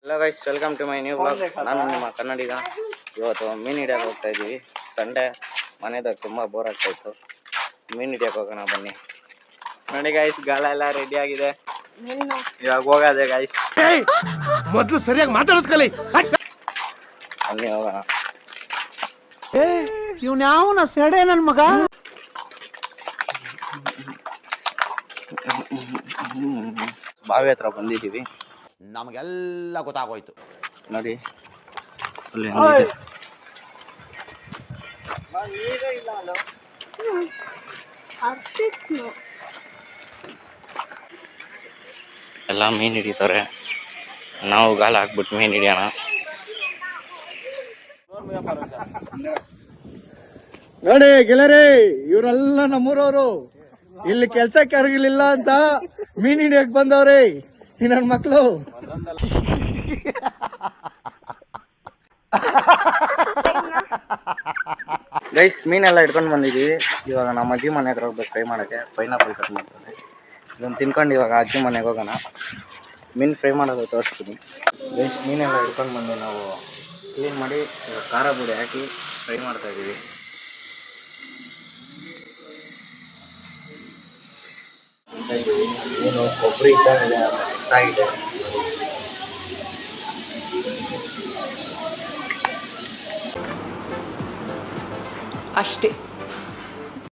Hello guys, welcome to my new blog. ನಾನು ನಿಮ್ಮ ಕನ್ನಡಿಗ. ಇವತ್ತು ಮೀನು ಹಿಡಿಯೋಕೆ ಹೋಗ್ತಾ ಇದ್ದೀವಿ. ಸಂಡೇ ಮನೆದಾಗ ತುಂಬ ಬೋರ್ ಆಗ್ತಾ ಇತ್ತು. ಮೀನು ಹಿಡಿಯೋಕೆ ಹೋಗೋಣ ಬನ್ನಿ. ನೋಡಿ ಗೈಸ್, ಗಾಳ ಎಲ್ಲ ರೆಡಿ ಆಗಿದೆ. ಇವಾಗ ಹೋಗೋದೆ ಗೈಸ್. ಮೊದಲು ಸರಿಯಾಗಿ ಮಾತಾಡೋದು ಕಲಿ. ಬನ್ನಿ ಹೋಗೋಣ. ಇವ್ನು ಯಾವನ ಸೆಡೆ ನನ್ನ ಮಗ. ಬಾವಿ ಹತ್ರ ಬಂದಿದ್ದೀವಿ. ನಮಗೆಲ್ಲ ಗೊತ್ತಾಗೋಯ್ತು ನೋಡಿ. ಎಲ್ಲ ಮೀನು ಹಿಡಿತಾರೆ. ನಾವು ಗಾಳ ಹಾಕ್ಬಿಟ್ಟು ಮೀನು ಹಿಡಿಯೋಣ. ನೋಡಿ ಗೆಳೆಯರೇ, ಇವರೆಲ್ಲ ನಮ್ಮೂರವರು. ಇಲ್ಲಿ ಕೆಲ್ಸಕ್ಕೆ ಅರಗಿಲಿಲ್ಲ ಅಂತ ಮೀನ್ ಹಿಡಿಯಕ್ ಬಂದವ್ರೆ ಈ ನನ್ನ ಮಕ್ಳು. ಗೈಸ್, ಮೀನೆಲ್ಲ ಹಿಡ್ಕೊಂಡು ಬಂದಿದ್ದೀವಿ. ಇವಾಗ ನಮ್ಮ ಅಜ್ಜಿ ಮನೆ ಹತ್ರ ಹೋಗ್ಬೇಕು ಫ್ರೈ ಮಾಡೋಕ್ಕೆ. ಪೈನಾಪಲ್ ಕಟ್ ಮಾಡ್ತಾರೆ. ಇದನ್ನು ತಿನ್ಕೊಂಡು ಇವಾಗ ಅಜ್ಜಿ ಮನೆಗೆ ಹೋಗೋಣ. ಮೀನು ಫ್ರೈ ಮಾಡೋದು ತೋರಿಸ್ತೀನಿ. ಗೈಸ್, ಮೀನೆಲ್ಲ ಹಿಡ್ಕೊಂಡು ಬಂದು ನಾವು ಕ್ಲೀನ್ ಮಾಡಿ ಖಾರ ಪುಡಿ ಹಾಕಿ ಫ್ರೈ ಮಾಡ್ತಾಯಿದ್ದೀವಿ. ಏನು ಕೊಬ್ಬರಿ ಇದ್ದಾಗಿದೆ ಇದೆ. ಅಷ್ಟೇ.